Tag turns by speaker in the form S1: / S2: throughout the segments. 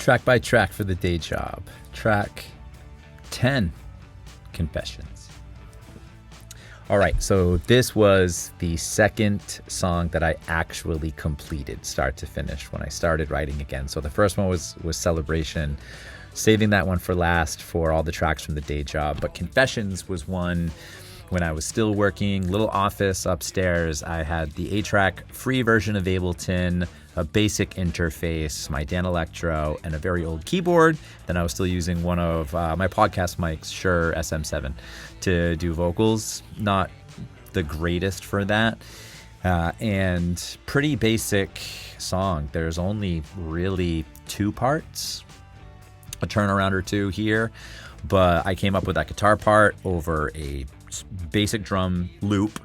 S1: Track by track for the day job. Track 10, Confessions. All right, so this was the second song that I actually completed start to finish when I started writing again. So the first one was Celebration, saving that one for last for all the tracks from the day job. But Confessions was one when I was still working, little office upstairs. I had the 8-track free version of Ableton, a basic interface, my Dan Electro, and a very old keyboard. Then I was still using one of my podcast mics, Shure SM7, to do vocals. Not the greatest for that. And pretty basic song. There's only really 2 parts, a turnaround or 2 here. But I came up with that guitar part over a basic drum loop,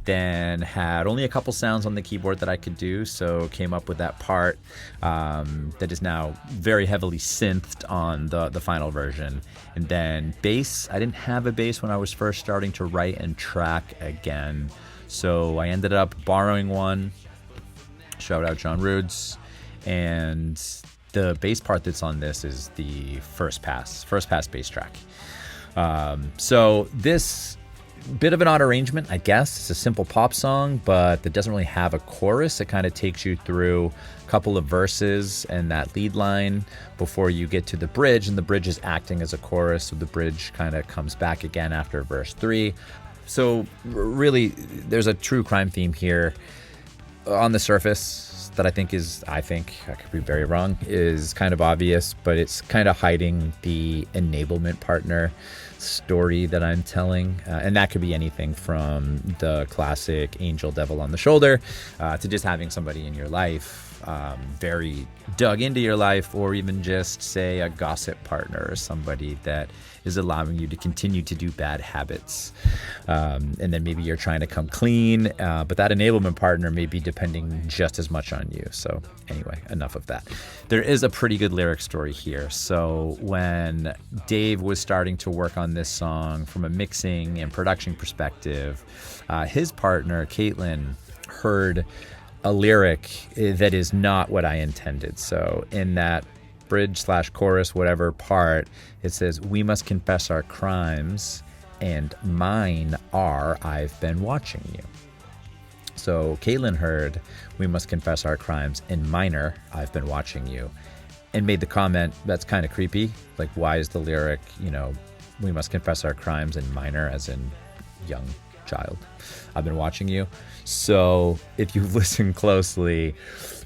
S1: then had only a couple sounds on the keyboard that I could do, so came up with that part that is now very heavily synthed on the final version. And then bass, I didn't have a bass when I was first starting to write and track again, so I ended up borrowing one. Shout out John Roods. And the bass part that's on this is the first pass bass track. So this bit of an odd arrangement, I guess. It's a simple pop song, but that doesn't really have a chorus. It kind of takes you through a couple of verses and that lead line before you get to the bridge, and the bridge is acting as a chorus, so the bridge kind of comes back again after verse 3. So really, there's a true crime theme here on the surface that I think, I could be very wrong, is kind of obvious, but it's kind of hiding the enablement partner story that I'm telling. And that could be anything from the classic angel devil on the shoulder to just having somebody in your life very dug into your life, or even just say a gossip partner or somebody that is allowing you to continue to do bad habits. And then maybe you're trying to come clean, but that enablement partner may be depending just as much on you. So anyway, enough of that. There is a pretty good lyric story here. So when Dave was starting to work on this song from a mixing and production perspective, his partner, Caitlin, heard a lyric that is not what I intended. So in that bridge/chorus, whatever part, it says, "We must confess our crimes, and mine are, I've been watching you." So Caitlin heard, "We must confess our crimes, and minor, I've been watching you," and made the comment, that's kind of creepy. Like, why is the lyric, "We must confess our crimes," and minor, as in young child, "I've been watching you"? So if you've listened closely,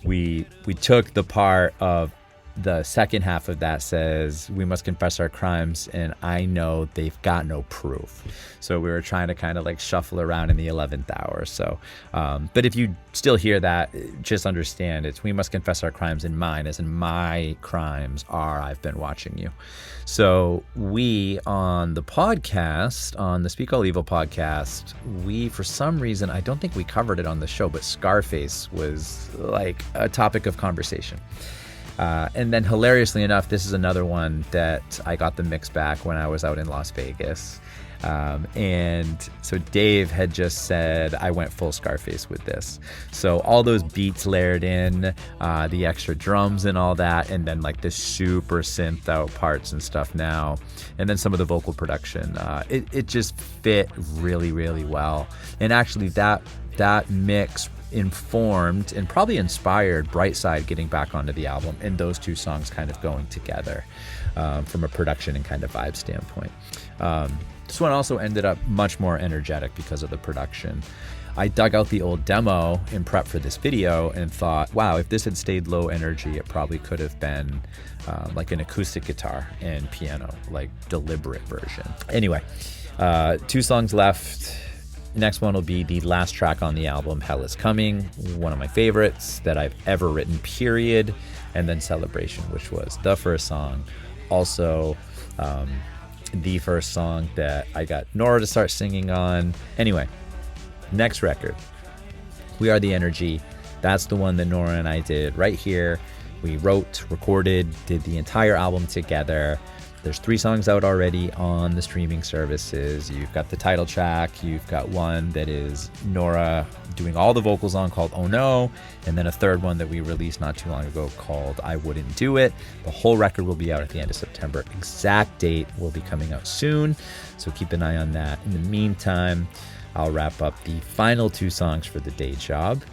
S1: we took the part of the second half of that says, "We must confess our crimes, and I know they've got no proof." So we were trying to kind of like shuffle around in the 11th hour. So, but if you still hear that, just understand it's, "We must confess our crimes," and mine, as in my crimes are, I've been watching you. So we, on the podcast, on the Speak All Evil podcast, we, for some reason, I don't think we covered it on the show, but Scarface was like a topic of conversation. And then hilariously enough, this is another one that I got the mix back when I was out in Las Vegas. And so Dave had just said I went full Scarface with this. So all those beats layered in, the extra drums and all that, and then like the super synth out parts and stuff now, and then some of the vocal production. It just fit really, really well. And actually that mix informed and probably inspired Brightside getting back onto the album, and those 2 songs kind of going together from a production and kind of vibe standpoint. This one also ended up much more energetic because of the production. I dug out the old demo in prep for this video and thought, wow, if this had stayed low energy, it probably could have been like an acoustic guitar and piano, like deliberate version. Anyway, 2 songs left. Next one will be the last track on the album, Hell Is Coming, one of my favorites that I've ever written, period. And then Celebration, which was the first song. Also, the first song that I got Nora to start singing on. Anyway, next record, We Are the Energy. That's the one that Nora and I did right here. We wrote, recorded, did the entire album together. There's 3 songs out already on the streaming services. You've got the title track, you've got one that is Nora doing all the vocals on called Oh No, and then a third one that we released not too long ago called I Wouldn't Do It. The whole record will be out at the end of September. Exact date will be coming out soon, so keep an eye on that. In the meantime, I'll wrap up the final 2 songs for The Day Job.